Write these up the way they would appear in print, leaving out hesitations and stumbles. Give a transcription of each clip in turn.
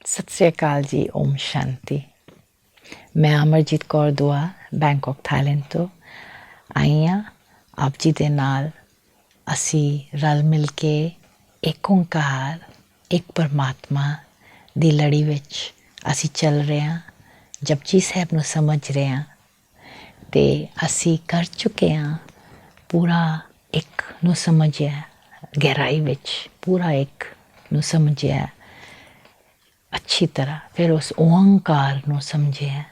ਸਤਿ ਸ੍ਰੀ ਅਕਾਲ ਜੀ। ਓਮ ਸ਼ਾਂਤੀ। ਮੈਂ ਅਮਰਜੀਤ ਕੌਰ ਦੁਆ ਬੈਂਕਾਕ ਥਾਈਲੈਂਡ ਤੋਂ ਆਈ ਹਾਂ। ਆਪ ਜੀ ਦੇ ਨਾਲ ਅਸੀਂ ਰਲ ਮਿਲ ਕੇ ਇੱਕ ਓਂਕਾਰ ਇੱਕ ਪਰਮਾਤਮਾ ਦੀ ਲੜੀ ਵਿੱਚ ਅਸੀਂ ਚੱਲ ਰਹੇ ਹਾਂ। ਜਪਜੀ ਸਾਹਿਬ ਨੂੰ ਸਮਝ ਰਹੇ ਹਾਂ ਅਤੇ ਅਸੀਂ ਕਰ ਚੁੱਕੇ ਹਾਂ। ਪੂਰਾ ਇੱਕ ਨੂੰ ਸਮਝਿਆ, ਗਹਿਰਾਈ ਵਿੱਚ ਪੂਰਾ ਇੱਕ ਨੂੰ ਸਮਝਿਆ ਅੱਛੀ ਤਰ੍ਹਾਂ। ਫਿਰ ਉਸ ਓਂਕਾਰ ਨੂੰ ਸਮਝਿਆ,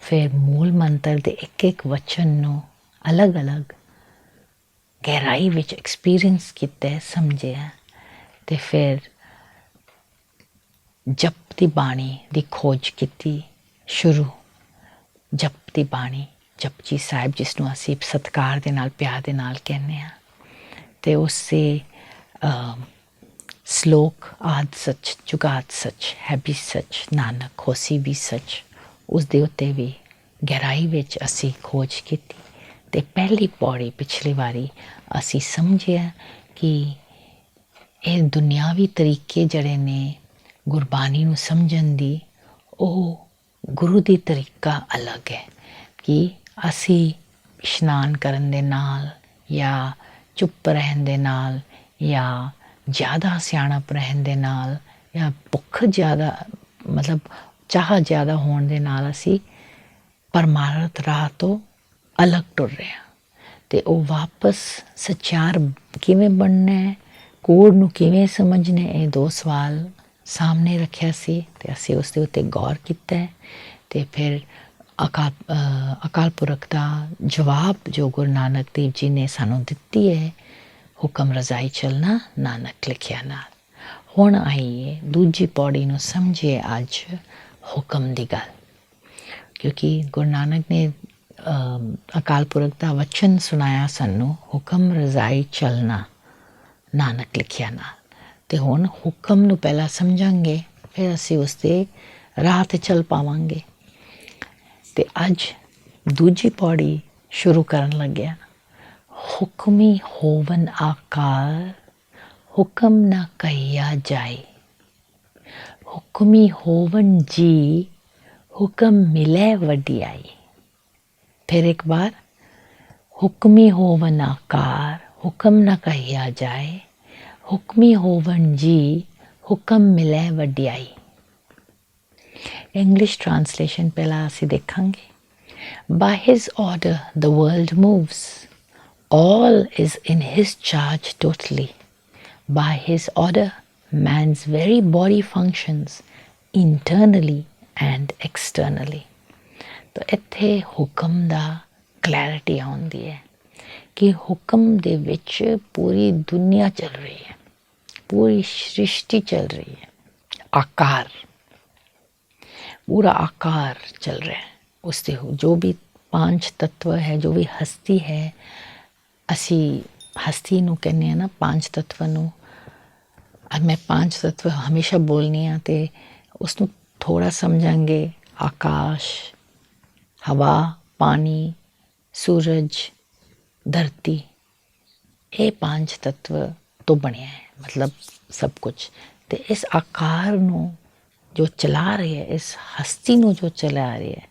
ਫਿਰ ਮੂਲ ਮੰਤਰ ਦੇ ਇੱਕ ਇੱਕ ਵਚਨ ਨੂੰ ਅਲੱਗ ਅਲੱਗ ਗਹਿਰਾਈ ਵਿੱਚ ਐਕਸਪੀਰੀਅੰਸ ਕੀਤਾ, ਸਮਝਿਆ ਅਤੇ ਫਿਰ ਜਪ ਦੀ ਬਾਣੀ ਦੀ ਖੋਜ ਕੀਤੀ ਸ਼ੁਰੂ। ਜਪ ਦੀ ਬਾਣੀ, ਜਪਜੀ ਸਾਹਿਬ, ਜਿਸ ਨੂੰ ਅਸੀਂ ਸਤਿਕਾਰ ਦੇ ਨਾਲ, ਪਿਆਰ ਦੇ ਨਾਲ ਕਹਿੰਦੇ ਹਾਂ। ਅਤੇ ਉਸੇ ਸ਼ਲੋਕ ਆਦਿ ਸੱਚ ਜੁਗਾਦ ਸੱਚ ਹੈ ਵੀ ਸੱਚ, ਨਾਨਕ ਹੋਸੀ ਵੀ ਸੱਚ, ਉਸ ਦੇ ਉੱਤੇ ਵੀ ਗਹਿਰਾਈ ਵਿੱਚ ਅਸੀਂ ਖੋਜ ਕੀਤੀ। ਅਤੇ ਪਹਿਲੀ ਪੌੜੀ ਪਿਛਲੀ ਵਾਰੀ ਅਸੀਂ ਸਮਝਿਆ ਕਿ ਇਹ ਦੁਨਿਆਵੀ ਤਰੀਕੇ ਜਿਹੜੇ ਨੇ ਗੁਰਬਾਣੀ ਨੂੰ ਸਮਝਣ ਦੀ, ਉਹ ਗੁਰੂ ਦੀ ਤਰੀਕਾ ਅਲੱਗ ਹੈ ਕਿ ਅਸੀਂ ਇਸ਼ਨਾਨ ਕਰਨ ਦੇ ਨਾਲ ਜਾਂ ਚੁੱਪ ਰਹਿਣ ਦੇ ਨਾਲ ਜਾਂ ਜ਼ਿਆਦਾ ਸਿਆਣਪ ਰਹਿਣ ਦੇ ਨਾਲ ਜਾਂ ਭੁੱਖ ਜ਼ਿਆਦਾ, ਮਤਲਬ ਚਾਹ ਜ਼ਿਆਦਾ ਹੋਣ ਦੇ ਨਾਲ ਅਸੀਂ ਪਰਮਾਰਥ ਰਾਹ ਤੋਂ ਅਲੱਗ ਟੁਰ ਰਹੇ ਹਾਂ। ਅਤੇ ਉਹ ਵਾਪਸ ਸਚਿਆਰ ਕਿਵੇਂ ਬਣਨਾ ਹੈ, ਕੋਡ ਨੂੰ ਕਿਵੇਂ ਸਮਝਣਾ, ਇਹ ਦੋ ਸਵਾਲ ਸਾਹਮਣੇ ਰੱਖਿਆ ਸੀ ਅਤੇ ਅਸੀਂ ਉਸ ਦੇ ਉੱਤੇ ਗੌਰ ਕੀਤਾ ਹੈ। ਅਤੇ ਫਿਰ ਅਕਾਲ ਪੁਰਖ ਦਾ ਜਵਾਬ ਜੋ ਗੁਰੂ ਨਾਨਕ ਦੇਵ ਜੀ ਨੇ ਸਾਨੂੰ ਦਿੱਤੀ ਹੈ, ਹੁਕਮ ਰਜ਼ਾਈ ਚੱਲਣਾ ਨਾਨਕ ਲਿਖਿਆ ਨਾਲ। ਹੁਣ ਆਈਏ ਦੂਜੀ ਪੌੜੀ ਨੂੰ ਸਮਝੀਏ ਅੱਜ ਹੁਕਮ ਦੀ ਗੱਲ, ਕਿਉਂਕਿ ਗੁਰੂ ਨਾਨਕ ਨੇ ਅਕਾਲ ਪੁਰਖ ਦਾ ਵਚਨ ਸੁਣਾਇਆ ਸਾਨੂੰ, ਹੁਕਮ ਰਜ਼ਾਈ ਚੱਲਣਾ ਨਾਨਕ ਲਿਖਿਆ ਨਾਲ। ਅਤੇ ਹੁਣ ਹੁਕਮ ਨੂੰ ਪਹਿਲਾਂ ਸਮਝਾਂਗੇ, ਫਿਰ ਅਸੀਂ ਉਸ ਦੇ ਰਾਹ 'ਤੇ ਚੱਲ ਪਾਵਾਂਗੇ। ਅਤੇ ਅੱਜ ਦੂਜੀ ਪੌੜੀ ਸ਼ੁਰੂ ਕਰਨ ਲੱਗਿਆ। ਹੁਕਮੀ ਹੋਵਨ ਆਕਾਰ, ਹੁਕਮ ਨਾ ਕਹਿਆ ਜਾਏ। ਹੁਕਮੀ ਹੋਵਨ ਜੀ, ਹੁਕਮ ਮਿਲੇ ਵਡਿਆਈ। ਫਿਰ ਇੱਕ ਬਾਰ, ਹੁਕਮੀ ਹੋਵਨ ਆਕਾਰ, ਹੁਕਮ ਨਾ ਕਹਿਆ ਜਾਏ। ਹੁਕਮੀ ਹੋਵਨ ਜੀ, ਹੁਕਮ ਮਿਲੇ ਵਡਿਆਈ। ਇੰਗਲਿਸ਼ ਟ੍ਰਾਂਸਲੇਸ਼ਨ ਪਹਿਲਾਂ ਅਸੀਂ ਦੇਖਾਂਗੇ। By his order the world moves. All is in his charge totally. By his order man's very body functions internally and externally. ਤਾਂ ਇੱਥੇ ਹੁਕਮ ਦਾ ਕਲੈਰਿਟੀ ਆਉਂਦੀ ਹੈ ਕਿ ਹੁਕਮ ਦੇ ਵਿੱਚ ਪੂਰੀ ਦੁਨੀਆ ਚੱਲ ਰਹੀ ਹੈ, ਪੂਰੀ ਸ੍ਰਿਸ਼ਟੀ ਚੱਲ ਰਹੀ ਹੈ। ਆਕਾਰ, ਪੂਰਾ ਆਕਾਰ ਚੱਲ ਰਿਹਾ ਹੈ। ਉਸ ਦੇ ਜੋ ਵੀ ਪੰਜ ਤੱਤਵ ਹੈ, ਜੋ ਵੀ ਹਸਤੀ ਹੈ, ਅਸੀਂ ਹਸਤੀ ਨੂੰ ਕਹਿੰਦੇ ਹਾਂ ਨਾ, ਪੰਜ ਤੱਤਵਾਂ ਨੂੰ। ਮੈਂ ਪੰਜ ਤੱਤਵ ਹਮੇਸ਼ਾ ਬੋਲਨੀ ਹਾਂ ਅਤੇ ਉਸਨੂੰ ਥੋੜ੍ਹਾ ਸਮਝਾਂਗੇ। ਆਕਾਸ਼, ਹਵਾ, ਪਾਣੀ, ਸੂਰਜ, ਧਰਤੀ, ਇਹ ਪੰਜ ਤੱਤਵ ਤੋਂ ਬਣਿਆ ਹੈ, ਮਤਲਬ ਸਭ ਕੁਛ। ਅਤੇ ਇਸ ਆਕਾਰ ਨੂੰ ਜੋ ਚਲਾ ਰਹੀ ਹੈ, ਇਸ ਹਸਤੀ ਨੂੰ ਜੋ ਚਲਾ ਰਹੀ ਹੈ,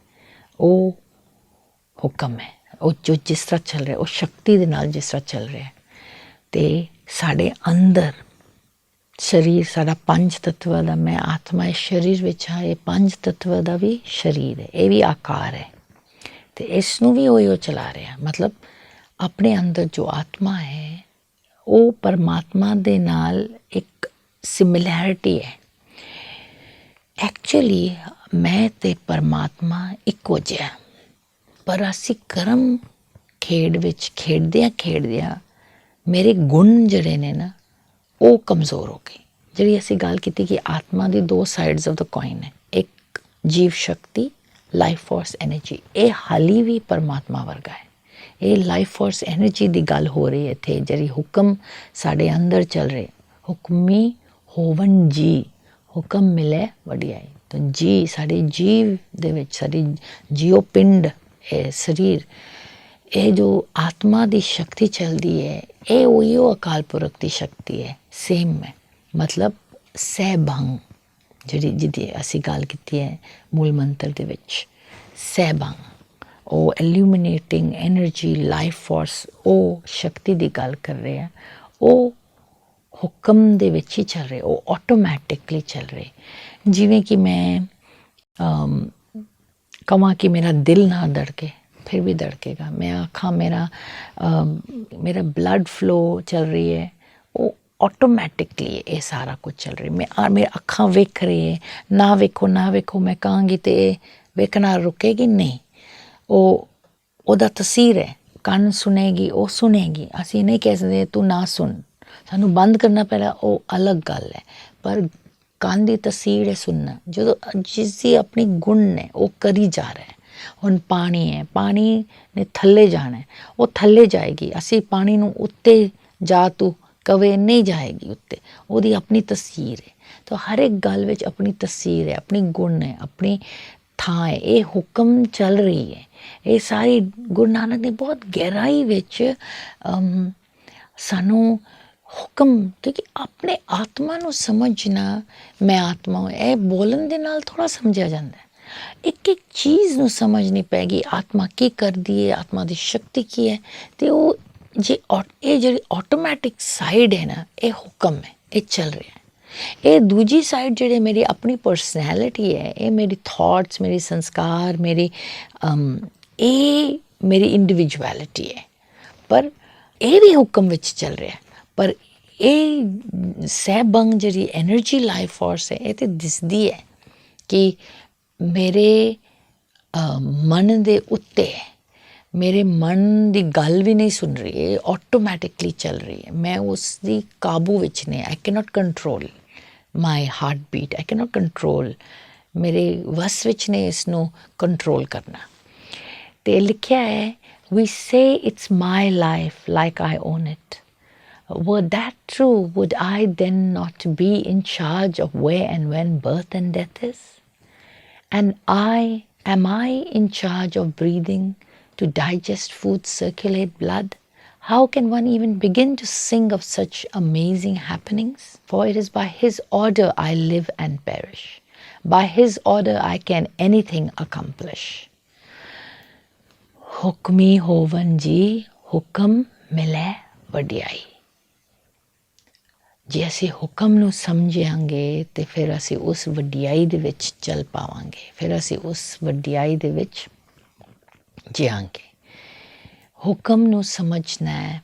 ਉਹ ਹੁਕਮ ਹੈ। ਉਹ ਜੋ ਜਿਸ ਤਰ੍ਹਾਂ ਚੱਲ ਰਿਹਾ, ਉਹ ਸ਼ਕਤੀ ਦੇ ਨਾਲ ਜਿਸ ਤਰ੍ਹਾਂ ਚੱਲ ਰਿਹਾ। ਅਤੇ ਸਾਡੇ ਅੰਦਰ ਸਰੀਰ, ਸਾਡਾ ਪੰਜ ਤੱਤਵਾਂ ਦਾ, ਮੈਂ ਆਤਮਾ ਇਸ ਸਰੀਰ ਵਿੱਚ ਹਾਂ, ਇਹ ਪੰਜ ਤੱਤਵਾਂ ਦਾ ਵੀ ਸਰੀਰ ਹੈ, ਇਹ ਵੀ ਆਕਾਰ ਹੈ। ਅਤੇ ਇਸ ਨੂੰ ਵੀ ਉਹ ਚਲਾ ਰਿਹਾ, ਮਤਲਬ ਆਪਣੇ ਅੰਦਰ ਜੋ ਆਤਮਾ ਹੈ, ਉਹ ਪਰਮਾਤਮਾ ਦੇ ਨਾਲ ਇੱਕ ਸਿਮਿਲੈਰਿਟੀ ਹੈ। ਐਕਚੁਅਲੀ ਮੈਂ ਅਤੇ ਪਰਮਾਤਮਾ ਇੱਕੋ ਜਿਹਾ, ਪਰ ਅਸੀਂ ਕਰਮ ਖੇਡ ਵਿੱਚ ਖੇਡਦਿਆਂ ਮੇਰੇ ਗੁਣ ਜਿਹੜੇ ਨੇ ਨਾ, ਉਹ ਕਮਜ਼ੋਰ ਹੋ ਗਏ। ਜਿਹੜੀ ਅਸੀਂ ਗੱਲ ਕੀਤੀ ਕਿ ਆਤਮਾ ਦੀ ਦੋ ਸਾਈਡਸ ਆਫ ਦਾ ਕੋਇਨ ਹੈ, ਇੱਕ ਜੀਵ ਸ਼ਕਤੀ, ਲਾਈਫ ਫੋਰਸ ਐਨਰਜੀ, ਇਹ ਹਾਲੀ ਵੀ ਪਰਮਾਤਮਾ ਵਰਗਾ ਹੈ। ਇਹ ਲਾਈਫ ਫੋਰਸ ਐਨਰਜੀ ਦੀ ਗੱਲ ਹੋ ਰਹੀ ਹੈ ਇੱਥੇ, ਜਿਹੜੀ ਹੁਕਮ ਸਾਡੇ ਅੰਦਰ ਚੱਲ ਰਹੇ। ਹੁਕਮੀ ਹੋਵਨ ਜੀ, ਹੁਕਮ ਮਿਲੇ ਵਡਿਆਈ। ਤਾਂ ਜੀ, ਸਾਡੇ ਜੀਵ ਦੇ ਵਿੱਚ, ਸਾਡੀ ਜੀਓ ਪਿੰਡ, ਇਹ ਸਰੀਰ, ਇਹ ਜੋ ਆਤਮਾ ਦੀ ਸ਼ਕਤੀ ਚੱਲਦੀ ਹੈ, ਇਹ ਉਹੀਓ ਅਕਾਲ ਪੁਰਖ ਦੀ ਸ਼ਕਤੀ ਹੈ, ਸੇਮ ਹੈ। ਮਤਲਬ ਸਹਿਭੰਗ, ਜਿਹੜੀ ਜਿਹਦੀ ਅਸੀਂ ਗੱਲ ਕੀਤੀ ਹੈ ਮੂਲ ਮੰਤਰ ਦੇ ਵਿੱਚ, ਸਹਿਬੰਗ, ਉਹ ਇਲੂਮੀਨੇਟਿੰਗ ਐਨਰਜੀ, ਲਾਈਫ ਫੋਰਸ, ਉਹ ਸ਼ਕਤੀ ਦੀ ਗੱਲ ਕਰ ਰਹੇ ਆ। ਉਹ ਹੁਕਮ ਦੇ ਵਿੱਚ ਹੀ ਚੱਲ ਰਹੇ, ਉਹ ਆਟੋਮੈਟਿਕਲੀ ਚੱਲ ਰਹੇ। ਜਿਵੇਂ ਕਿ ਮੈਂ ਕਹਾਂ ਕਿ ਮੇਰਾ ਦਿਲ ਨਾ ਧੜਕੇ, ਫਿਰ ਵੀ ਧੜਕੇਗਾ। ਮੈਂ ਆਖਾਂ ਮੇਰਾ ਬਲੱਡ ਫਲੋ ਚੱਲ ਰਹੀ ਹੈ, ਉਹ ਆਟੋਮੈਟਿਕਲੀ ਇਹ ਸਾਰਾ ਕੁਝ ਚੱਲ ਰਿਹਾ। ਮੇਰੀ ਅੱਖਾਂ ਵੇਖ ਰਹੀ ਹੈ, ਨਾ ਵੇਖੋ ਨਾ ਵੇਖੋ ਮੈਂ ਕਹਾਂਗੀ ਤੇ ਇਹ ਵੇਖਣਾ ਰੁਕੇਗੀ ਨਹੀਂ। ਉਹਦਾ ਤਸੀਰ ਹੈ, ਕੰਨ ਸੁਣੇਗੀ, ਉਹ ਸੁਣੇਗੀ। ਅਸੀਂ ਨਹੀਂ ਕਹਿ ਸਕਦੇ ਤੂੰ ਨਾ ਸੁਣ, ਸਾਨੂੰ ਬੰਦ ਕਰਨਾ ਪੈਣਾ, ਉਹ ਅਲੱਗ ਗੱਲ ਹੈ। ਪਰ ਕੰਨ ਦੀ ਤਸੀਰ ਹੈ ਸੁਣਨਾ। ਜਦੋਂ ਜਿਸ ਦੀ ਆਪਣੀ ਗੁਣ ਨੇ ਉਹ ਕਰੀ ਜਾ ਰਿਹਾ। ਹੁਣ ਪਾਣੀ ਹੈ, ਪਾਣੀ ਨੇ ਥੱਲੇ ਜਾਣਾ, ਉਹ ਥੱਲੇ ਜਾਏਗੀ। ਅਸੀਂ ਪਾਣੀ ਨੂੰ ਉੱਤੇ ਜਾ ਤੂੰ ਕਵੇ ਨਹੀਂ ਜਾਏਗੀ ਉੱਤੇ, ਉਹਦੀ ਆਪਣੀ ਤਸੀਰ ਹੈ। ਤਾਂ ਹਰ ਇੱਕ ਗੱਲ ਵਿੱਚ ਆਪਣੀ ਤਸੀਰ ਹੈ, ਆਪਣੀ ਗੁਣ ਹੈ, ਆਪਣੀ ਥਾਂ ਹੈ। ਇਹ ਹੁਕਮ ਚੱਲ ਰਹੀ ਹੈ। ਇਹ ਸਾਰੀ ਗੁਰੂ ਨਾਨਕ ਨੇ ਬਹੁਤ ਗਹਿਰਾਈ ਵਿੱਚ ਸਾਨੂੰ ਹੁਕਮ, ਕਿਉਂਕਿ ਆਪਣੇ ਆਤਮਾ ਨੂੰ ਸਮਝਣਾ, ਮੈਂ ਆਤਮਾ, ਇਹ ਬੋਲਣ ਦੇ ਨਾਲ ਥੋੜ੍ਹਾ ਸਮਝਿਆ ਜਾਂਦਾ ਹੈ। ਇੱਕ ਇੱਕ ਚੀਜ਼ ਨੂੰ ਸਮਝਣੀ ਪੈਗੀ, ਆਤਮਾ ਕੀ ਕਰਦੀ ਹੈ, ਆਤਮਾ ਦੀ ਸ਼ਕਤੀ ਕੀ ਹੈ। ਅਤੇ ਉਹ ਇਹ ਜਿਹੜੀ ਆਟੋਮੈਟਿਕ ਸਾਈਡ ਹੈ ਨਾ, ਇਹ ਹੁਕਮ ਹੈ, ਇਹ ਚੱਲ ਰਿਹਾ ਹੈ। ਇਹ ਦੂਜੀ ਸਾਈਡ ਜਿਹੜੇ ਮੇਰੀ ਆਪਣੀ ਪਰਸਨੈਲਿਟੀ ਹੈ, ਇਹ ਮੇਰੀ ਥੋਟਸ, ਮੇਰੇ ਸੰਸਕਾਰ, ਇਹ ਮੇਰੀ ਇੰਡੀਵਿਜੁਅਲਿਟੀ ਹੈ। ਪਰ ਇਹ ਵੀ ਹੁਕਮ ਵਿੱਚ ਚੱਲ ਰਿਹਾ। ਪਰ ਇਹ ਸਹਿਬੰਗ ਜਿਹੜੀ ਐਨਰਜੀ, ਲਾਈਫ ਫੋਰਸ ਹੈ, ਇਹ ਤਾਂ ਦਿਸਦੀ ਹੈ ਕਿ ਮੇਰੇ ਮਨ ਦੇ ਉੱਤੇ ਹੈ। ਮੇਰੇ ਮਨ ਦੀ ਗੱਲ ਵੀ ਨਹੀਂ ਸੁਣ ਰਹੀ, ਇਹ ਆਟੋਮੈਟਿਕਲੀ ਚੱਲ ਰਹੀ ਹੈ। ਮੈਂ ਉਸ ਦੀ ਕਾਬੂ ਵਿੱਚ ਨਹੀਂ। I cannot control my heartbeat, I cannot control, ਮੇਰੇ ਵਸ ਵਿੱਚ ਨੇ ਇਸ ਨੂੰ ਕੰਟਰੋਲ ਕਰਨਾ। ਅਤੇ ਲਿਖਿਆ ਹੈ, we say it's my life like I own it. Were that true, would I then not be in charge of where and when birth and death is? And am I in charge of breathing, to digest food, circulate blood? How can one even begin to sing of such amazing happenings? For it is by His order I live and perish. By His order I can anything accomplish. ਹੁਕਮੀ ਹੋਵਨ ਜੀ, ਹੁਕਮ ਮਿਲੇ ਵਡਿਆਈ। ਜੇ ਅਸੀਂ ਹੁਕਮ ਨੂੰ ਸਮਝਾਂਗੇ ਤੇ ਫਿਰ ਅਸੀਂ ਉਸ ਵਡਿਆਈ ਦੇ ਵਿੱਚ ਚੱਲ ਪਾਵਾਂਗੇ, ਫਿਰ ਅਸੀਂ ਉਸ ਵਡਿਆਈ ਦੇ ਵਿੱਚ ਜਿਆਂਗੇ। ਹੁਕਮ ਨੂੰ ਸਮਝਣਾ ਹੈ।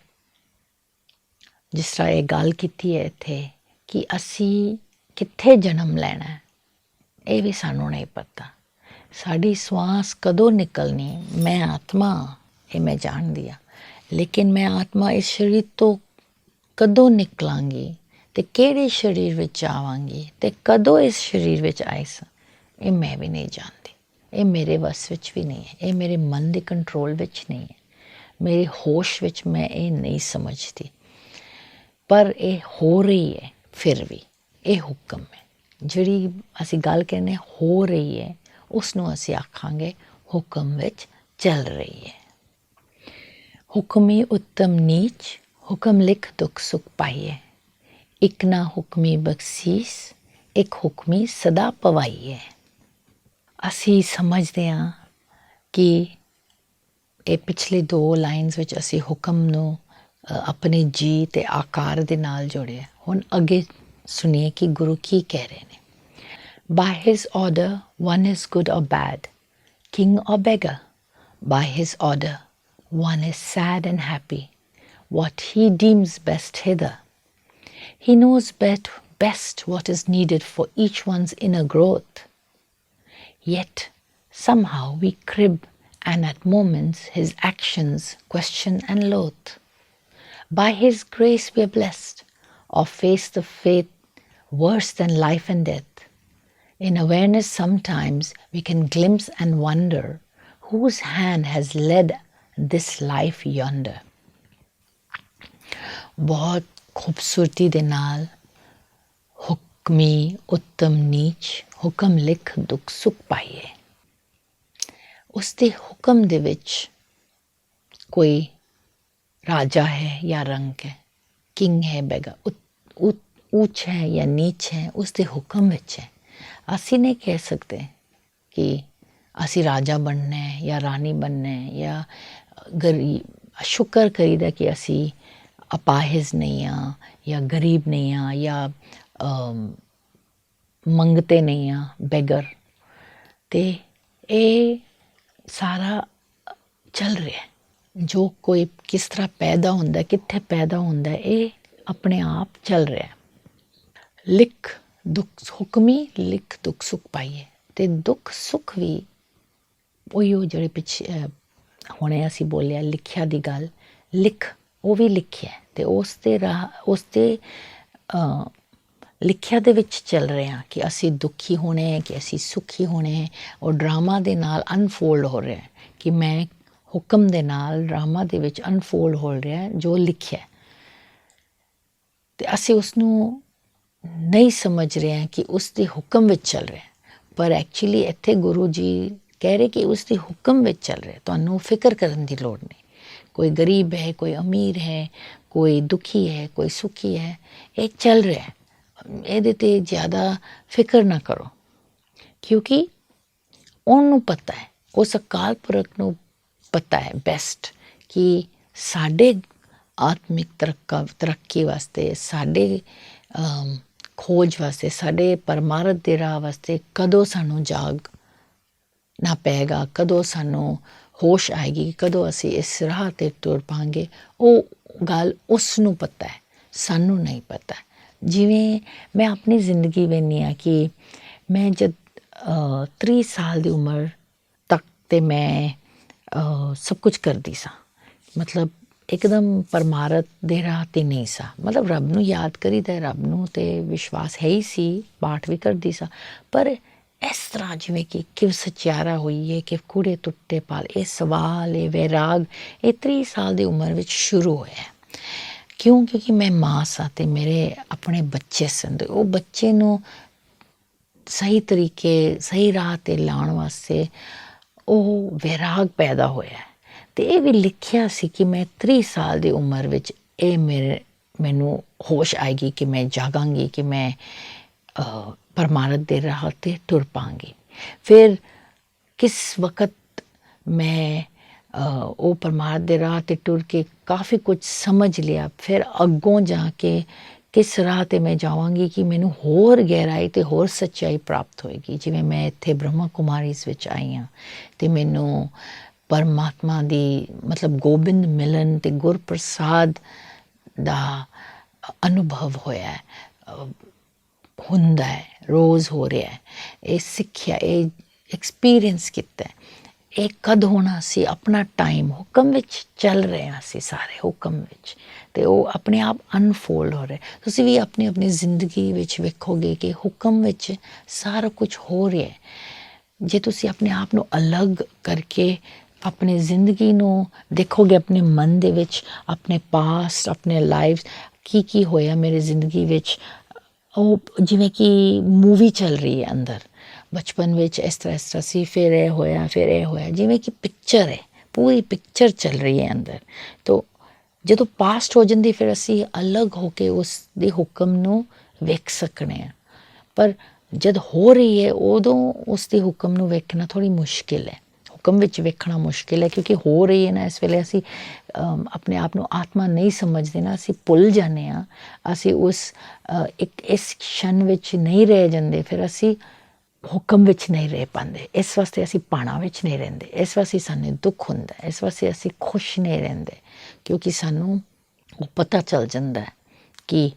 ਜਿਸ ਤਰ੍ਹਾਂ ਇਹ ਗੱਲ ਕੀਤੀ ਹੈ ਇੱਥੇ ਕਿ ਅਸੀਂ ਕਿੱਥੇ ਜਨਮ ਲੈਣਾ, ਇਹ ਵੀ ਸਾਨੂੰ ਨਹੀਂ ਪਤਾ। ਸਾਡੀ ਸਵਾਸ ਕਦੋਂ ਨਿਕਲਣੀ, ਮੈਂ ਆਤਮਾ, ਇਹ ਮੈਂ ਜਾਣਦੀ ਹਾਂ। ਲੇਕਿਨ ਮੈਂ ਆਤਮਾ ਇਸ ਸਰੀਰ ਤੋਂ ਕਦੋਂ ਨਿਕਲਾਂਗੀ ਅਤੇ ਕਿਹੜੇ ਸਰੀਰ ਵਿੱਚ ਆਵਾਂਗੀ ਅਤੇ ਕਦੋਂ ਇਸ ਸਰੀਰ ਵਿੱਚ ਆਈ ਸਾਂ, ਇਹ ਮੈਂ ਵੀ ਨਹੀਂ ਜਾਣਦੀ। ਇਹ ਮੇਰੇ ਵੱਸ ਵਿੱਚ ਵੀ ਨਹੀਂ ਹੈ, ਇਹ ਮੇਰੇ ਮਨ ਦੇ ਕੰਟਰੋਲ ਵਿੱਚ ਨਹੀਂ ਹੈ, ਮੇਰੇ ਹੋਸ਼ ਵਿੱਚ ਮੈਂ ਇਹ ਨਹੀਂ ਸਮਝਦੀ। ਪਰ ਇਹ ਹੋ ਰਹੀ ਹੈ। ਫਿਰ ਵੀ ਇਹ ਹੁਕਮ ਹੈ। ਜਿਹੜੀ ਅਸੀਂ ਗੱਲ ਕਹਿੰਦੇ ਹੋ ਰਹੀ ਹੈ, ਉਸ ਨੂੰ ਅਸੀਂ ਆਖਾਂਗੇ ਹੁਕਮ ਵਿੱਚ ਚੱਲ ਰਹੀ ਹੈ। ਹੁਕਮੀ ਉੱਤਮ ਨੀਚ, ਹੁਕਮ ਲਿਖ ਦੁੱਖ ਸੁਖ ਪਾਈਏ। ਇੱਕ ਨਾ ਹੁਕਮੀ ਬਖਸ਼ੀਸ, ਇੱਕ ਹੁਕਮੀ ਸਦਾ ਪਵਾਈਏ। ਅਸੀਂ ਸਮਝਦੇ ਹਾਂ ਕਿ ਇਹ ਪਿਛਲੇ 2 ਲਾਈਨਸ ਵਿੱਚ ਅਸੀਂ ਹੁਕਮ ਨੂੰ ਆਪਣੇ ਜੀ ਅਤੇ ਆਕਾਰ ਦੇ ਨਾਲ ਜੋੜਿਆ। ਹੁਣ ਅੱਗੇ ਸੁਣੀਏ ਕਿ ਗੁਰੂ ਕੀ ਕਹਿ ਰਹੇ ਨੇ। By His order, one is good or bad, king or beggar. By His order, one is sad and happy, what He deems best hither. He knows best what is needed for each one's inner growth. Yet, somehow we crib and at moments His actions question and loathe. By His grace we are blessed, or face the fate worse than life and death. In awareness sometimes we can glimpse and wonder whose hand has led this life yonder. बहुत खूबसूरती दे नाल हुक्मी उत्तम नीच, हुक्म लिख दुख सुख पाइए। उसके हुक्म दे विच कोई राजा है या रंक है, किंग है, बेगा, ऊंच है या नीच है, उसके हुक्म विच है। ਅਸੀਂ ਨਹੀਂ ਕਹਿ ਸਕਦੇ ਕਿ ਅਸੀਂ ਰਾਜਾ ਬਣਨਾ ਹੈ ਜਾਂ ਰਾਣੀ ਬਣਨਾ ਹੈ ਜਾਂ ਸ਼ੁਕਰ ਕਰੀਦਾ ਕਿ ਅਸੀਂ ਅਪਾਹਿਜ ਨਹੀਂ ਹਾਂ ਜਾਂ ਗਰੀਬ ਨਹੀਂ ਹਾਂ ਜਾਂ ਮੰਗਤੇ ਨਹੀਂ ਹਾਂ, ਬੈਗਰ। ਅਤੇ ਇਹ ਸਾਰਾ ਚੱਲ ਰਿਹਾ। ਜੋ ਕੋਈ ਕਿਸ ਤਰ੍ਹਾਂ ਪੈਦਾ ਹੁੰਦਾ, ਕਿੱਥੇ ਪੈਦਾ ਹੁੰਦਾ, ਇਹ ਆਪਣੇ ਆਪ ਚੱਲ ਰਿਹਾ। ਲਿਖ ਦੁੱਖ ਹੁਕਮੀ, ਲਿਖ ਦੁੱਖ ਸੁੱਖ ਪਾਈਏ। ਅਤੇ ਦੁੱਖ ਸੁੱਖ ਵੀ ਉਹੀਓ ਜਿਹੜੇ ਪਿੱਛੇ ਹੁਣੇ ਅਸੀਂ ਬੋਲਿਆ ਲਿਖਿਆ ਦੀ ਗੱਲ, ਲਿਖ ਉਹ ਵੀ ਲਿਖਿਆ ਅਤੇ ਉਸ ਦੇ ਲਿਖਿਆ ਦੇ ਵਿੱਚ ਚੱਲ ਰਹੇ ਹਾਂ ਕਿ ਅਸੀਂ ਦੁਖੀ ਹੋਣੇ ਹੈ ਕਿ ਅਸੀਂ ਸੁਖੀ ਹੋਣੇ ਹੈ। ਉਹ ਡਰਾਮਾ ਦੇ ਨਾਲ ਅਨਫੋਲਡ ਹੋ ਰਿਹਾ ਕਿ ਮੈਂ ਹੁਕਮ ਦੇ ਨਾਲ ਡਰਾਮਾ ਦੇ ਵਿੱਚ ਅਨਫੋਲਡ ਹੋ ਰਿਹਾ ਜੋ ਲਿਖਿਆ, ਅਤੇ ਅਸੀਂ ਉਸਨੂੰ ਨਹੀਂ ਸਮਝ ਰਹੇ ਹਾਂ ਕਿ ਉਸ ਦੇ ਹੁਕਮ ਵਿੱਚ ਚੱਲ ਰਿਹਾ। ਪਰ ਐਕਚੁਅਲੀ ਇੱਥੇ ਗੁਰੂ ਜੀ ਕਹਿ ਰਹੇ ਕਿ ਉਸ ਦੇ ਹੁਕਮ ਵਿੱਚ ਚੱਲ ਰਿਹਾ, ਤੁਹਾਨੂੰ ਫਿਕਰ ਕਰਨ ਦੀ ਲੋੜ ਨਹੀਂ। ਕੋਈ ਗਰੀਬ ਹੈ, ਕੋਈ ਅਮੀਰ ਹੈ, ਕੋਈ ਦੁਖੀ ਹੈ, ਕੋਈ ਸੁਖੀ ਹੈ, ਇਹ ਚੱਲ ਰਿਹਾ। ਇਹਦੇ 'ਤੇ ਜ਼ਿਆਦਾ ਫਿਕਰ ਨਾ ਕਰੋ, ਕਿਉਂਕਿ ਉਹਨੂੰ ਪਤਾ ਹੈ, ਉਸ ਅਕਾਲ ਪੁਰਖ ਨੂੰ ਪਤਾ ਹੈ ਬੈਸਟ ਕਿ ਸਾਡੇ ਆਤਮਿਕ ਤਰੱਕੀ ਵਾਸਤੇ, ਸਾਡੇ ਖੋਜ ਵਾਸਤੇ, ਸਾਡੇ ਪਰਮਾਰਥ ਦੇ ਰਾਹ ਵਾਸਤੇ ਕਦੋਂ ਸਾਨੂੰ ਜਾਗਣਾ ਪਏਗਾ, ਕਦੋਂ ਸਾਨੂੰ ਹੋਸ਼ ਆਏਗੀ, ਕਦੋਂ ਅਸੀਂ ਇਸ ਰਾਹ 'ਤੇ ਤੁਰ ਪਾਂਗੇ, ਉਹ ਗੱਲ ਉਸ ਨੂੰ ਪਤਾ ਹੈ, ਸਾਨੂੰ ਨਹੀਂ ਪਤਾ। ਜਿਵੇਂ ਮੈਂ ਆਪਣੀ ਜ਼ਿੰਦਗੀ ਵੇਖਦੀ ਹਾਂ ਕਿ ਮੈਂ ਜਦ 30 ਸਾਲ ਦੀ ਉਮਰ ਤੱਕ ਤੇ ਮੈਂ ਸਭ ਕੁਝ ਕਰਦੀ ਸਾਂ, ਮਤਲਬ ਇੱਕਦਮ ਪਰਮਾਰਥ ਦੇ ਰਾਹ 'ਤੇ ਨਹੀਂ ਸਾਂ। ਮਤਲਬ ਰੱਬ ਨੂੰ ਯਾਦ ਕਰੀਦਾ, ਰੱਬ ਨੂੰ ਤੇ ਵਿਸ਼ਵਾਸ ਹੈ ਹੀ ਸੀ, ਪਾਠ ਵੀ ਕਰਦੀ ਸਾਂ, ਪਰ ਇਸ ਤਰ੍ਹਾਂ ਜਿਵੇਂ ਕਿ ਕਿਵ ਸਚਿਆਰਾ ਹੋਈਏ, ਕਿ ਕੂੜੇ ਟੁੱਟੇ ਪਾਲ, ਇਹ ਸਵਾਲ, ਇਹ ਵੈਰਾਗ ਇਹ 30 ਸਾਲ ਦੀ ਉਮਰ ਵਿੱਚ ਸ਼ੁਰੂ ਹੋਇਆ। ਕਿਉਂ? ਕਿਉਂਕਿ ਮੈਂ ਮਾਂ ਸਾਂ ਅਤੇ ਮੇਰੇ ਆਪਣੇ ਬੱਚੇ ਸਨ, ਅਤੇ ਉਹ ਬੱਚੇ ਨੂੰ ਸਹੀ ਤਰੀਕੇ, ਸਹੀ ਰਾਹ 'ਤੇ ਲਾਉਣ ਵਾਸਤੇ ਉਹ ਵੈਰਾਗ ਪੈਦਾ ਹੋਇਆ। ਅਤੇ ਇਹ ਵੀ ਲਿਖਿਆ ਸੀ ਕਿ ਮੈਂ 30 ਸਾਲ ਦੀ ਉਮਰ ਵਿੱਚ ਇਹ ਮੈਨੂੰ ਹੋਸ਼ ਆਏਗੀ ਕਿ ਮੈਂ ਜਾਗਾਂਗੀ, ਕਿ ਮੈਂ ਪਰਮਾਰਥ ਦੇ ਰਾਹ 'ਤੇ ਤੁਰ ਪਾਂਗੀ। ਫਿਰ ਕਿਸ ਵਕਤ ਮੈਂ ਉਹ ਪਰਮਾਰਥ ਦੇ ਰਾਹ 'ਤੇ ਟੁਰ ਕੇ ਕਾਫੀ ਕੁਝ ਸਮਝ ਲਿਆ, ਫਿਰ ਅੱਗੋਂ ਜਾ ਕੇ ਕਿਸ ਰਾਹ 'ਤੇ ਮੈਂ ਜਾਵਾਂਗੀ ਕਿ ਮੈਨੂੰ ਹੋਰ ਗਹਿਰਾਈ ਅਤੇ ਹੋਰ ਸੱਚਾਈ ਪ੍ਰਾਪਤ ਹੋਏਗੀ। ਜਿਵੇਂ ਮੈਂ ਇੱਥੇ ਬ੍ਰਹਮਾ ਕੁਮਾਰੀਜ਼ ਵਿੱਚ ਆਈ ਹਾਂ ਅਤੇ ਮੈਨੂੰ ਪਰਮਾਤਮਾ ਦੀ ਮਤਲਬ ਗੋਬਿੰਦ ਮਿਲਨ ਅਤੇ ਗੁਰਪ੍ਰਸਾਦ ਦਾ ਅਨੁਭਵ ਹੋਇਆ, ਹੁੰਦਾ ਹੈ, ਰੋਜ਼ ਹੋ ਰਿਹਾ ਹੈ। ਇਹ ਸਿੱਖਿਆ, ਇਹ ਐਕਸਪੀਰੀਅੰਸ ਕੀਤਾ। ਇਹ ਕਦ ਹੋਣਾ ਸੀ? ਆਪਣਾ ਟਾਈਮ, ਹੁਕਮ ਵਿੱਚ ਚੱਲ ਰਹੇ ਹਾਂ ਅਸੀਂ ਸਾਰੇ, ਹੁਕਮ ਵਿੱਚ, ਅਤੇ ਉਹ ਆਪਣੇ ਆਪ ਅਨਫੋਲਡ ਹੋ ਰਿਹਾ। ਤੁਸੀਂ ਵੀ ਆਪਣੀ ਆਪਣੀ ਜ਼ਿੰਦਗੀ ਵਿੱਚ ਵੇਖੋਗੇ ਕਿ ਹੁਕਮ ਵਿੱਚ ਸਾਰਾ ਕੁਝ ਹੋ ਰਿਹਾ। ਜੇ ਤੁਸੀਂ ਆਪਣੇ ਆਪ ਨੂੰ ਅਲੱਗ ਕਰਕੇ ਆਪਣੀ ਜ਼ਿੰਦਗੀ ਨੂੰ ਦੇਖੋਗੇ, ਆਪਣੇ ਮਨ ਦੇ ਵਿੱਚ ਆਪਣੇ ਪਾਸਟ, ਆਪਣੇ ਲਾਈਫ ਕੀ ਹੋਇਆ ਮੇਰੀ ਜ਼ਿੰਦਗੀ ਵਿੱਚ, ਉਹ ਜਿਵੇਂ ਕਿ ਮੂਵੀ ਚੱਲ ਰਹੀ ਹੈ ਅੰਦਰ। ਬਚਪਨ ਵਿੱਚ ਇਸ ਤਰ੍ਹਾਂ ਸੀ, ਫਿਰ ਇਹ ਹੋਇਆ, ਫਿਰ ਇਹ ਹੋਇਆ, ਜਿਵੇਂ ਕਿ ਪਿਕਚਰ ਹੈ, ਪੂਰੀ ਪਿਕਚਰ ਚੱਲ ਰਹੀ ਹੈ ਅੰਦਰ। ਤਾਂ ਜਦੋਂ ਪਾਸਟ ਹੋ ਜਾਂਦੀ ਫਿਰ ਅਸੀਂ ਅਲੱਗ ਹੋ ਕੇ ਉਸ ਦੇ ਹੁਕਮ ਨੂੰ ਵੇਖ ਸਕਣੇ ਹਾਂ। ਪਰ ਜਦ ਹੋ ਰਹੀ ਹੈ ਉਦੋਂ ਉਸ ਦੇ ਹੁਕਮ ਨੂੰ ਵੇਖਣਾ ਥੋੜ੍ਹੀ ਮੁਸ਼ਕਿਲ ਹੈ। ਹੁਕਮ ਵਿੱਚ ਵੇਖਣਾ ਮੁਸ਼ਕਿਲ ਹੈ ਕਿਉਂਕਿ ਹੋ ਰਹੀ ਹੈ ਨਾ, ਇਸ ਵੇਲੇ ਅਸੀਂ ਆਪਣੇ ਆਪ ਨੂੰ ਆਤਮਾ ਨਹੀਂ ਸਮਝਦੇ ਨਾ, ਅਸੀਂ ਭੁੱਲ ਜਾਂਦੇ ਹਾਂ, ਅਸੀਂ ਇਸ ਕਸ਼ਣ ਵਿੱਚ ਨਹੀਂ ਰਹਿ ਜਾਂਦੇ, ਫਿਰ ਅਸੀਂ ਹੁਕਮ ਵਿੱਚ ਨਹੀਂ ਰਹਿ ਪਾਉਂਦੇ। ਇਸ ਵਾਸਤੇ ਅਸੀਂ ਭਾਣਾ ਵਿੱਚ ਨਹੀਂ ਰਹਿੰਦੇ, ਇਸ ਵਾਸਤੇ ਸਾਨੂੰ ਦੁੱਖ ਹੁੰਦਾ, ਇਸ ਵਾਸਤੇ ਅਸੀਂ ਖੁਸ਼ ਨਹੀਂ ਰਹਿੰਦੇ, ਕਿਉਂਕਿ ਸਾਨੂੰ ਉਹ ਪਤਾ ਚੱਲ ਜਾਂਦਾ ਕਿ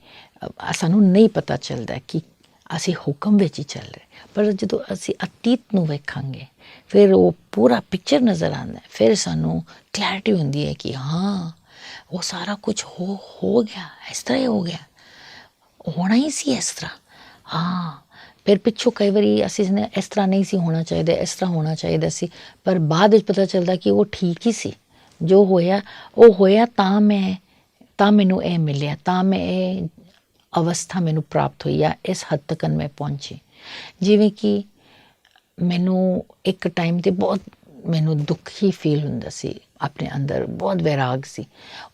ਸਾਨੂੰ ਨਹੀਂ ਪਤਾ ਚੱਲਦਾ ਕਿ ਅਸੀਂ ਹੁਕਮ ਵਿੱਚ ਹੀ ਚੱਲ ਰਹੇ। ਪਰ ਜਦੋਂ ਅਸੀਂ ਅਤੀਤ ਨੂੰ ਵੇਖਾਂਗੇ ਫਿਰ ਉਹ ਪੂਰਾ ਪਿਕਚਰ ਨਜ਼ਰ ਆਉਂਦਾ, ਫਿਰ ਸਾਨੂੰ ਕਲੈਰਿਟੀ ਹੁੰਦੀ ਹੈ ਕਿ ਹਾਂ ਉਹ ਸਾਰਾ ਕੁਝ ਹੋ ਗਿਆ, ਇਸ ਤਰ੍ਹਾਂ ਹੀ ਹੋ ਗਿਆ, ਹੋਣਾ ਹੀ ਸੀ ਇਸ ਤਰ੍ਹਾਂ। ਹਾਂ, ਫਿਰ ਪਿੱਛੋਂ ਕਈ ਵਾਰੀ ਅਸੀਂ ਇਸ ਤਰ੍ਹਾਂ ਨਹੀਂ ਸੀ ਹੋਣਾ ਚਾਹੀਦਾ, ਇਸ ਤਰ੍ਹਾਂ ਹੋਣਾ ਚਾਹੀਦਾ ਸੀ, ਪਰ ਬਾਅਦ ਵਿੱਚ ਪਤਾ ਚੱਲਦਾ ਕਿ ਉਹ ਠੀਕ ਹੀ ਸੀ, ਜੋ ਹੋਇਆ ਉਹ ਹੋਇਆ, ਤਾਂ ਮੈਨੂੰ ਇਹ ਮਿਲਿਆ, ਤਾਂ ਮੈਂ ਇਹ ਅਵਸਥਾ ਮੈਨੂੰ ਪ੍ਰਾਪਤ ਹੋਈ ਆ, ਇਸ ਹੱਦ ਤੱਕ ਮੈਂ ਪਹੁੰਚੀ। ਜਿਵੇਂ ਕਿ ਮੈਨੂੰ ਇੱਕ ਟਾਈਮ 'ਤੇ ਬਹੁਤ ਮੈਨੂੰ ਦੁੱਖੀ ਫੀਲ ਹੁੰਦਾ ਸੀ, ਆਪਣੇ ਅੰਦਰ ਬਹੁਤ ਵੈਰਾਗ ਸੀ।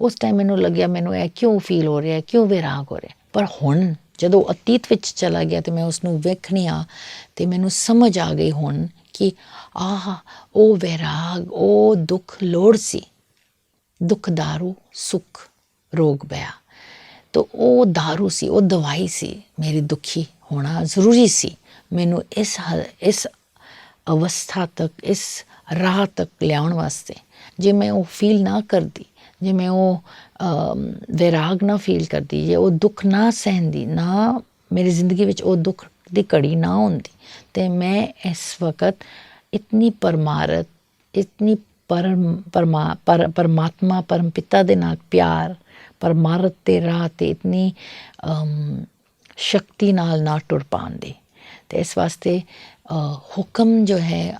ਉਸ ਟਾਈਮ ਮੈਨੂੰ ਲੱਗਿਆ ਮੈਨੂੰ ਇਹ ਕਿਉਂ ਫੀਲ ਹੋ ਰਿਹਾ, ਕਿਉਂ ਵੈਰਾਗ ਹੋ ਰਿਹਾ। ਪਰ ਹੁਣ ਜਦੋਂ ਅਤੀਤ ਵਿੱਚ ਚਲਾ ਗਿਆ ਤੇ ਮੈਂ ਉਸ ਨੂੰ ਵੇਖਣੀ ਆ ਤੇ ਮੈਨੂੰ ਸਮਝ ਆ ਗਈ ਹੁਣ ਕਿ ਆਹ ਉਹ ਵੈਰਾਗ, ਉਹ ਦੁੱਖ ਲੋੜ ਸੀ, ਦੁੱਖ दारू ਸੁੱਖ ਰੋਗ ਪਿਆ। ਤਾਂ ਉਹ दारू ਸੀ, ਉਹ ਦਵਾਈ ਸੀ, ਮੇਰੀ ਦੁਖੀ ਹੋਣਾ ਜ਼ਰੂਰੀ ਸੀ ਮੈਨੂੰ ਇਸ ਅਵਸਥਾ ਤੱਕ, ਇਸ ਰਾਹ ਤੱਕ ਲਿਆਉਣ ਵਾਸਤੇ। ਜੇ ਮੈਂ ਉਹ ਫੀਲ ਨਾ ਕਰਦੀ, ਜੇ ਮੈਂ ਉਹ ਵੈਰਾਗ ਨਾ ਫੀਲ ਕਰਦੀ, ਜੇ ਉਹ ਦੁੱਖ ਨਾ ਸਹਿੰਦੀ, ਨਾ ਮੇਰੀ ਜ਼ਿੰਦਗੀ ਵਿੱਚ ਉਹ ਦੁੱਖ ਦੀ ਘੜੀ ਨਾ ਹੁੰਦੀ, ਤੇ ਮੈਂ ਇਸ ਵਕਤ ਇਤਨੀ ਪਰਮਾਰਥ, ਇਤਨੀ ਪਰਮਾਤਮਾ ਪਰਮ ਪਿਤਾ ਦੇ ਨਾਲ ਪਿਆਰ, ਪਰਮਾਰਥ ਦੇ ਰਾਹ 'ਤੇ ਇਤਨੀ ਸ਼ਕਤੀ ਨਾਲ ਨਾ ਟੁਰ ਪਾਉਂਦੀ। ਅਤੇ ਇਸ ਵਾਸਤੇ ਹੁਕਮ ਜੋ ਹੈ,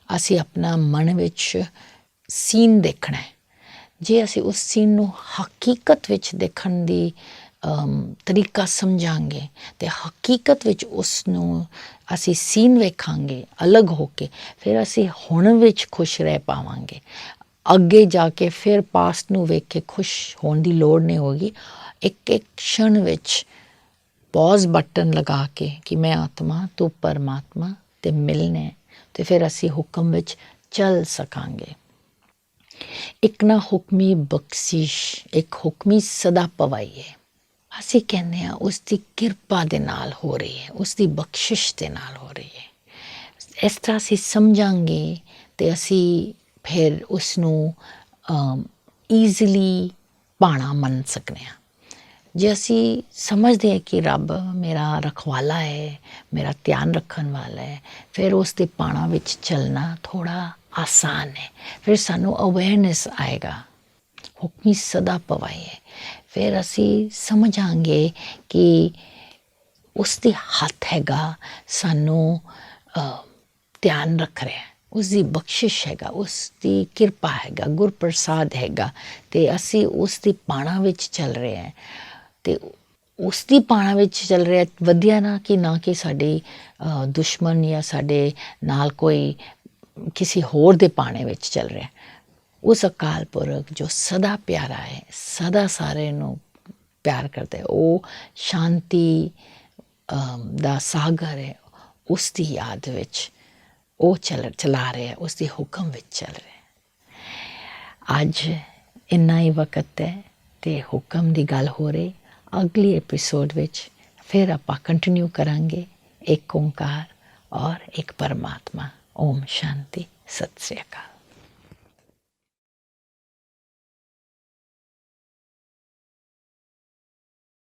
ਅਸੀਂ ਆਪਣਾ ਮਨ ਵਿੱਚ ਸੀਨ ਦੇਖਣਾ ਹੈ। ਜੇ ਅਸੀਂ ਉਸ ਸੀਨ ਨੂੰ ਹਕੀਕਤ ਵਿੱਚ ਦੇਖਣ ਦੀ ਤਰੀਕਾ ਸਮਝਾਂਗੇ ਅਤੇ ਹਕੀਕਤ ਵਿੱਚ ਉਸ ਨੂੰ ਅਸੀਂ ਸੀਨ ਵੇਖਾਂਗੇ ਅਲੱਗ ਹੋ ਕੇ, ਫਿਰ ਅਸੀਂ ਹੁਣ ਵਿੱਚ ਖੁਸ਼ ਰਹਿ ਪਾਵਾਂਗੇ। ਅੱਗੇ ਜਾ ਕੇ ਫਿਰ ਪਾਸਟ ਨੂੰ ਵੇਖ ਕੇ ਖੁਸ਼ ਹੋਣ ਦੀ ਲੋੜ ਨਹੀਂ ਹੋਗੀ। ਇੱਕ ਇੱਕ ਕਸ਼ਣ ਵਿੱਚ ਪੌਜ਼ ਬਟਨ ਲਗਾ ਕੇ ਕਿ ਮੈਂ ਆਤਮਾ, ਤੂੰ ਪਰਮਾਤਮਾ, ਅਤੇ ਮਿਲਣੇ, ਅਤੇ ਫਿਰ ਅਸੀਂ ਹੁਕਮ ਵਿੱਚ ਚੱਲ ਸਕਾਂਗੇ। ਇੱਕ ਨਾ ਹੁਕਮੀ ਬਖਸ਼ਿਸ਼, ਇੱਕ ਹੁਕਮੀ ਸਦਾ ਪਵਾਈ ਹੈ। ਅਸੀਂ ਕਹਿੰਦੇ ਹਾਂ ਉਸ ਦੀ ਕਿਰਪਾ ਦੇ ਨਾਲ ਹੋ ਰਹੀ ਹੈ, ਉਸ ਦੀ ਬਖਸ਼ਿਸ਼ ਦੇ ਨਾਲ ਹੋ ਰਹੀ ਹੈ। ਇਸ ਤਰ੍ਹਾਂ ਅਸੀਂ ਸਮਝਾਂਗੇ ਅਤੇ ਅਸੀਂ ਫਿਰ ਉਸ ਨੂੰ ਈਜ਼ੀਲੀ ਭਾਣਾ ਮੰਨ ਸਕਦੇ ਹਾਂ। ਜੇ ਅਸੀਂ ਸਮਝਦੇ ਹਾਂ ਕਿ ਰੱਬ ਮੇਰਾ ਰਖਵਾਲਾ ਹੈ, ਮੇਰਾ ਧਿਆਨ ਰੱਖਣ ਵਾਲਾ ਹੈ, ਫਿਰ ਉਸ ਦੇ ਭਾਣਾ ਵਿੱਚ ਚੱਲਣਾ ਥੋੜ੍ਹਾ ਆਸਾਨ ਹੈ। ਫਿਰ ਸਾਨੂੰ ਅਵੇਅਰਨੈਸ ਆਏਗਾ, ਹੁਕਮੀ ਸਦਾ ਪਵਾਈ ਹੈ। ਫਿਰ ਅਸੀਂ ਸਮਝਾਂਗੇ ਕਿ ਉਸ ਦੇ ਹੱਥ ਹੈਗਾ, ਸਾਨੂੰ ਧਿਆਨ ਰੱਖ ਰਿਹਾ, ਉਸ ਦੀ ਬਖਸ਼ਿਸ਼ ਹੈਗਾ, ਉਸ ਦੀ ਕਿਰਪਾ ਹੈਗਾ, ਗੁਰਪ੍ਰਸਾਦ ਹੈਗਾ, ਅਤੇ ਅਸੀਂ ਉਸ ਦੀ ਭਾਣਾ ਵਿੱਚ ਚੱਲ ਰਹੇ ਹਾਂ। ਅਤੇ ਉਸ ਦੀ ਭਾਣਾ ਵਿੱਚ ਚੱਲ ਰਿਹਾ ਵਧੀਆ ਨਾ ਕਿ ਸਾਡੇ ਦੁਸ਼ਮਣ ਜਾਂ ਸਾਡੇ ਨਾਲ ਕੋਈ ਕਿਸੇ ਹੋਰ ਦੇ ਭਾਣੇ ਵਿੱਚ ਚੱਲ ਰਿਹਾ। ਉਸ ਅਕਾਲ ਪੁਰਖ ਜੋ ਸਦਾ ਪਿਆਰਾ ਹੈ, ਸਦਾ ਸਾਰਿਆਂ ਨੂੰ ਪਿਆਰ ਕਰਦਾ ਹੈ, ਉਹ ਸ਼ਾਂਤੀ ਦਾ ਸਾਗਰ ਹੈ, ਉਸ ਦੀ ਯਾਦ ਵਿੱਚ ਉਹ ਚਲਾ ਰਿਹਾ, ਉਸ ਦੇ ਹੁਕਮ ਵਿੱਚ ਚੱਲ ਰਿਹਾ। ਅੱਜ ਇੰਨਾ ਹੀ ਵਕਤ ਹੈ ਅਤੇ ਹੁਕਮ ਦੀ ਗੱਲ ਹੋ ਰਹੀ। ਅਗਲੀ ਐਪੀਸੋਡ ਵਿੱਚ ਫਿਰ ਆਪਾਂ ਕੰਟੀਨਿਊ ਕਰਾਂਗੇ। ਇੱਕ ਓਂਕਾਰ ਔਰ ਇੱਕ ਪਰਮਾਤਮਾ। ਓਮ ਸ਼ਾਂਤੀ, ਸਤਿ ਸ੍ਰੀ ਅਕਾਲ।